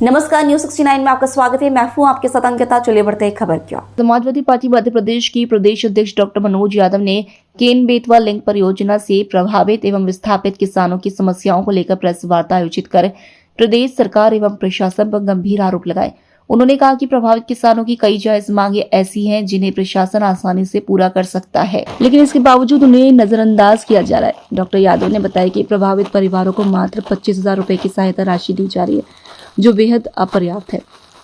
नमस्कार, न्यूज 69 में आपका स्वागत है। मैं हूं आपके साथ अंकिता। चलिए बढ़ते हैं खबर क्या। समाजवादी पार्टी मध्य प्रदेश की प्रदेश अध्यक्ष डॉक्टर मनोज यादव ने केन बेतवा लिंक परियोजना से प्रभावित एवं विस्थापित किसानों की समस्याओं को लेकर प्रेस वार्ता आयोजित कर प्रदेश सरकार एवं प्रशासन पर गंभीर आरोप लगाए। उन्होंने कहा कि प्रभावित किसानों की कई जायज मांगे ऐसी हैं जिन्हें प्रशासन आसानी से पूरा कर सकता है, लेकिन इसके बावजूद उन्हें नजरअंदाज किया जा रहा है। डॉक्टर यादव ने बताया कि प्रभावित परिवारों को मात्र 25,000 रुपए की सहायता राशि दी जा रही है, जो बेहद अपर्याप्त है।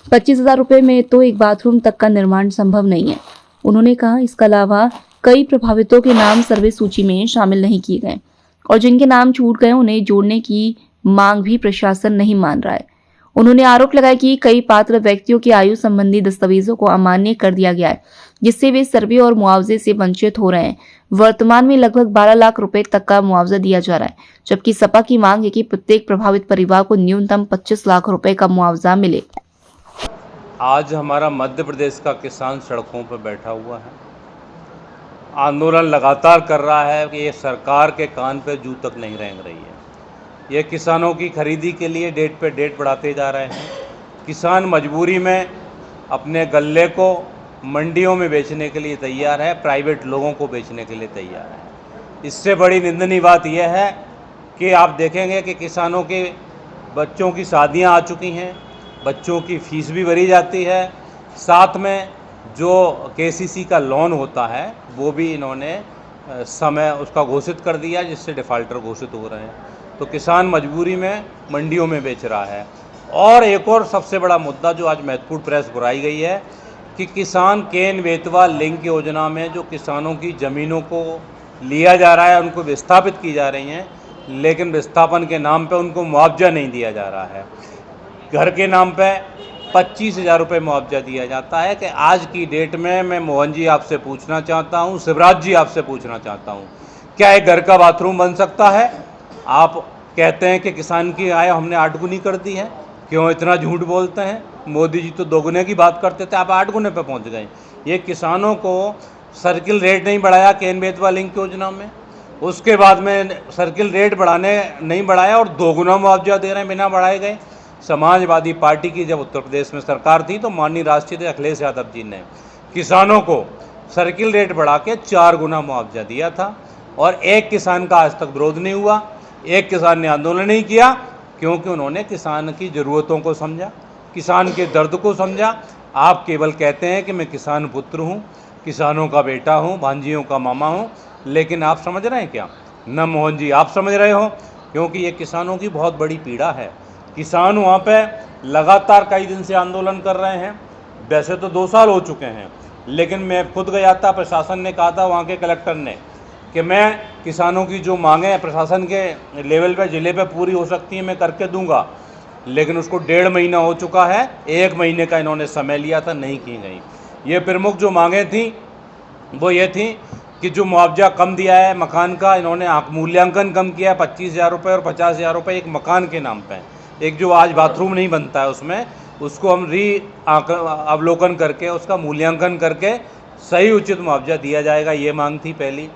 25,000 रुपए में तो एक बाथरूम तक का निर्माण संभव नहीं है। उन्होंने कहा इसके अलावा कई प्रभावितों के नाम सर्वे सूची में शामिल नहीं किए गए और जिनके नाम छूट गए उन्हें जोड़ने की मांग भी प्रशासन नहीं मान रहा है। उन्होंने आरोप लगाया कि कई पात्र व्यक्तियों की आयु संबंधी दस्तावेजों को अमान्य कर दिया गया है, जिससे वे सर्वे और मुआवजे से वंचित हो रहे हैं। वर्तमान में लगभग 12 लाख रुपए तक का मुआवजा दिया जा रहा है, जबकि सपा की मांग है कि प्रत्येक प्रभावित परिवार को न्यूनतम 25 लाख रुपए का मुआवजा मिले। आज हमारा मध्य प्रदेश का किसान सड़कों पर बैठा हुआ है, आंदोलन लगातार कर रहा है कि ये सरकार के कान पे जू तक नहीं रेंग रही है। ये किसानों की खरीदी के लिए डेट पे डेट बढ़ाते जा रहे हैं। किसान मजबूरी में अपने गल्ले को मंडियों में बेचने के लिए तैयार है, प्राइवेट लोगों को बेचने के लिए तैयार है। इससे बड़ी निंदनीय बात यह है कि आप देखेंगे कि किसानों के बच्चों की शादियां आ चुकी हैं, बच्चों की फीस भी भरी जाती है, साथ में जो केसीसी का लोन होता है वो भी इन्होंने समय उसका घोषित कर दिया, जिससे डिफ़ाल्टर घोषित हो रहे हैं। तो किसान मजबूरी में मंडियों में बेच रहा है। और एक और सबसे बड़ा मुद्दा जो आज महत्वपूर्ण प्रेस बुलाई गई है कि किसान केन बेतवा लिंक योजना में जो किसानों की ज़मीनों को लिया जा रहा है, उनको विस्थापित की जा रही हैं, लेकिन विस्थापन के नाम पे उनको मुआवजा नहीं दिया जा रहा है। घर के नाम पे 25,000 रुपये मुआवजा दिया जाता है। कि आज की डेट में मैं मोहन जी आपसे पूछना चाहता हूँ, शिवराज जी आपसे पूछना चाहता हूँ, क्या एक घर का बाथरूम बन सकता है? आप कहते हैं कि किसान की आय हमने 8 गुनी कर दी है, क्यों इतना झूठ बोलते हैं? मोदी जी तो 2 गुने की बात करते थे, आप 8 गुने पे पहुंच गए। ये किसानों को सर्किल रेट नहीं बढ़ाया केन बेतवा लिंक योजना में, उसके बाद में सर्किल रेट नहीं बढ़ाया और 2 गुना मुआवजा दे रहे हैं बिना बढ़ाए गए। समाजवादी पार्टी की जब उत्तर प्रदेश में सरकार थी तो माननीय राष्ट्रीय अखिलेश यादव जी ने किसानों को सर्किल रेट बढ़ा के 4 गुना मुआवजा दिया था और एक किसान का आज तक विरोध नहीं हुआ, एक किसान ने आंदोलन नहीं किया, क्योंकि उन्होंने किसान की ज़रूरतों को समझा, किसान के दर्द को समझा। आप केवल कहते हैं कि मैं किसान पुत्र हूँ, किसानों का बेटा हूँ, भांजियों का मामा हूँ, लेकिन आप समझ रहे हैं क्या? न मोहन जी आप समझ रहे हो, क्योंकि ये किसानों की बहुत बड़ी पीड़ा है। किसान वहाँ पे लगातार कई दिन से आंदोलन कर रहे हैं। वैसे तो 2 साल हो चुके हैं, लेकिन मैं खुद गया था, प्रशासन ने कहा था, वहाँ के कलेक्टर ने, कि मैं किसानों की जो मांगें प्रशासन के लेवल पे ज़िले पे पूरी हो सकती हैं मैं करके दूंगा, लेकिन उसको 1.5 महीना हो चुका है। 1 महीने का इन्होंने समय लिया था, नहीं की गई। ये प्रमुख जो मांगें थी वो ये थी कि जो मुआवजा कम दिया है मकान का, इन्होंने मूल्यांकन कम किया है 25,000 रुपये और 50,000 रुपये एक मकान के नाम पे। एक जो आज बाथरूम नहीं बनता है उसमें, उसको हम अवलोकन करके उसका मूल्यांकन करके सही उचित मुआवजा दिया जाएगा, ये मांग थी पहली।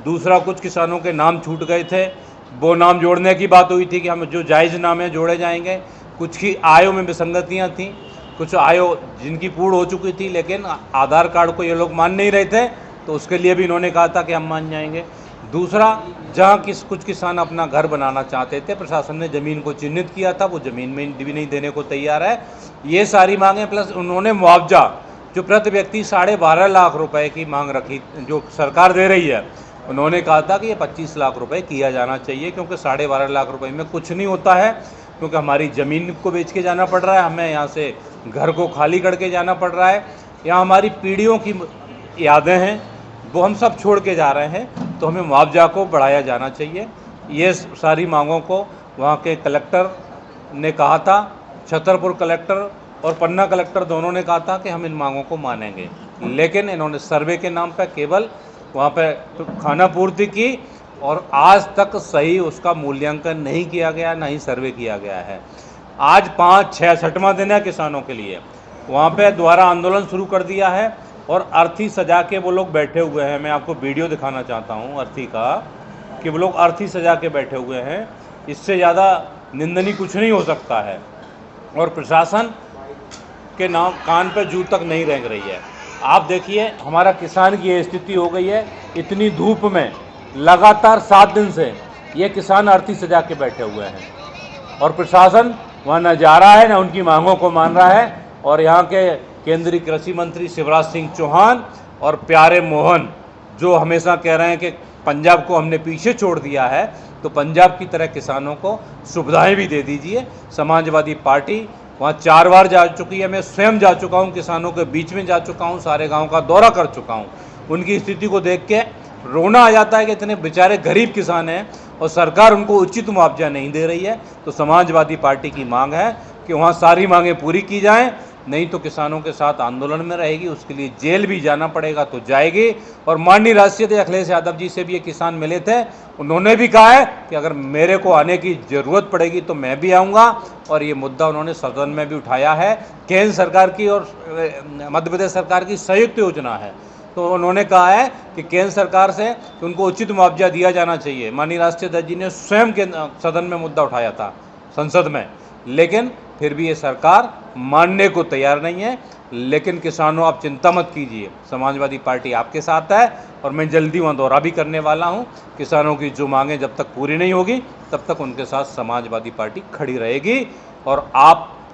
दूसरा, कुछ किसानों के नाम छूट गए थे, वो नाम जोड़ने की बात हुई थी कि हम जो जायज़ नाम है जोड़े जाएंगे। कुछ की आयु में विसंगतियाँ थीं, कुछ आयु जिनकी पूर्ण हो चुकी थी, लेकिन आधार कार्ड को ये लोग मान नहीं रहे थे, तो उसके लिए भी इन्होंने कहा था कि हम मान जाएंगे। दूसरा, जहाँ कुछ किसान अपना घर बनाना चाहते थे, प्रशासन ने ज़मीन को चिन्हित किया था, वो ज़मीन में भी नहीं देने को तैयार है। ये सारी मांगें, प्लस उन्होंने मुआवजा जो प्रति व्यक्ति 12.5 लाख रुपए की मांग रखी, जो सरकार दे रही है, उन्होंने कहा था कि ये 25 लाख रुपए किया जाना चाहिए, क्योंकि 12.5 लाख रुपए में कुछ नहीं होता है, क्योंकि हमारी ज़मीन को बेच के जाना पड़ रहा है, हमें यहाँ से घर को खाली करके जाना पड़ रहा है, यहाँ हमारी पीढ़ियों की यादें हैं वो हम सब छोड़ के जा रहे हैं, तो हमें मुआवजा को बढ़ाया जाना चाहिए। ये सारी मांगों को वहाँ के कलेक्टर ने कहा था, छतरपुर कलेक्टर और पन्ना कलेक्टर दोनों ने कहा था कि हम इन मांगों को मानेंगे, लेकिन इन्होंने सर्वे के नाम पर केवल वहाँ पे खाना पूर्ति की और आज तक सही उसका मूल्यांकन नहीं किया गया, ना ही सर्वे किया गया है। आज 5-6वां दिन है किसानों के लिए, वहाँ पे दोबारा आंदोलन शुरू कर दिया है और अर्थी सजा के वो लोग बैठे हुए हैं। मैं आपको वीडियो दिखाना चाहता हूँ अर्थी का, कि वो लोग अर्थी सजा के बैठे हुए हैं। इससे ज़्यादा निंदनीय कुछ नहीं हो सकता है। और प्रशासन के नाम कान पे जू तक नहीं रेंग रही है। आप देखिए हमारा किसान की ये स्थिति हो गई है, इतनी धूप में लगातार 7 दिन से ये किसान अर्थी सजा के बैठे हुए हैं और प्रशासन वहाँ न जा रहा है, न उनकी मांगों को मान रहा है। और यहाँ के केंद्रीय कृषि मंत्री शिवराज सिंह चौहान और प्यारे मोहन जो हमेशा कह रहे हैं कि पंजाब को हमने पीछे छोड़ दिया है, तो पंजाब की तरह किसानों को सुविधाएं भी दे दीजिए। समाजवादी पार्टी वहाँ 4 बार जा चुकी है, मैं स्वयं जा चुका हूँ, किसानों के बीच में जा चुका हूँ, सारे गांव का दौरा कर चुका हूँ। उनकी स्थिति को देख के रोना आ जाता है कि इतने बेचारे गरीब किसान हैं और सरकार उनको उचित मुआवजा नहीं दे रही है। तो समाजवादी पार्टी की मांग है कि वहाँ सारी मांगें पूरी की जाएं, नहीं तो किसानों के साथ आंदोलन में रहेगी। उसके लिए जेल भी जाना पड़ेगा तो जाएगी। और माननीय राष्ट्रीय अध्यक्ष अखिलेश यादव जी से भी ये किसान मिले थे, उन्होंने भी कहा है कि अगर मेरे को आने की ज़रूरत पड़ेगी तो मैं भी आऊँगा। और ये मुद्दा उन्होंने सदन में भी उठाया है। केंद्र सरकार की और मध्य प्रदेश सरकार की संयुक्त योजना है, तो उन्होंने कहा है कि केंद्र सरकार से कि उनको उचित मुआवजा दिया जाना चाहिए। माननीय राष्ट्रीय अध्यक्ष जी ने स्वयं सदन में मुद्दा उठाया था संसद में, लेकिन फिर भी ये सरकार मानने को तैयार नहीं है। लेकिन किसानों आप चिंता मत कीजिए, समाजवादी पार्टी आपके साथ है और मैं जल्दी वहाँ दौरा भी करने वाला हूँ। किसानों की जो मांगें जब तक पूरी नहीं होगी तब तक उनके साथ समाजवादी पार्टी खड़ी रहेगी। और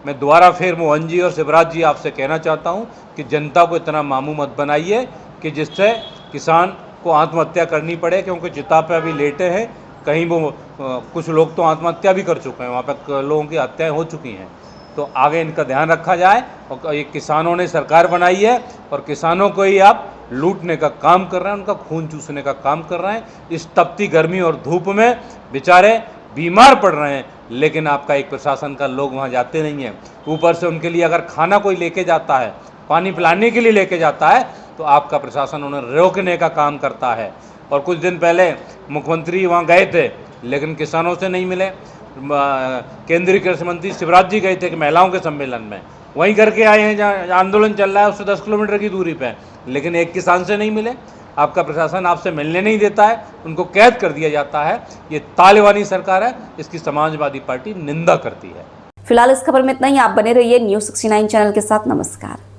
मैं दोबारा फिर मोहन जी और शिवराज जी आपसे कहना चाहता हूँ कि जनता को इतना मामू मत बनाइए कि जिससे किसान को आत्महत्या करनी पड़े, क्योंकि चिता पे अभी लेटे हैं। कहीं वो कुछ लोग तो आत्महत्या भी कर चुके हैं, वहाँ पर लोगों की हत्याएं हो चुकी हैं। तो आगे इनका ध्यान रखा जाए। और ये किसानों ने सरकार बनाई है और किसानों को ही आप लूटने का काम कर रहे हैं, उनका खून चूसने का काम कर रहे हैं। इस तपती गर्मी और धूप में बेचारे बीमार पड़ रहे हैं, लेकिन आपका एक प्रशासन का लोग वहाँ जाते नहीं हैं। ऊपर से उनके लिए अगर खाना कोई लेके जाता है, पानी पिलाने के लिए लेके जाता है, तो आपका प्रशासन उन्हें रोकने का काम करता है। और कुछ दिन पहले मुख्यमंत्री वहाँ गए थे, लेकिन किसानों से नहीं मिले। केंद्रीय कृषि मंत्री शिवराज जी गए थे कि महिलाओं के सम्मेलन में, वहीं करके आए हैं जहाँ आंदोलन चल रहा है उससे 10 किलोमीटर की दूरी पे, लेकिन एक किसान से नहीं मिले। आपका प्रशासन आपसे मिलने नहीं देता है, उनको कैद कर दिया जाता है। ये तालिबानी सरकार है, इसकी समाजवादी पार्टी निंदा करती है। फिलहाल इस खबर में इतना ही। आप बने रहिए News 69 चैनल के साथ। नमस्कार।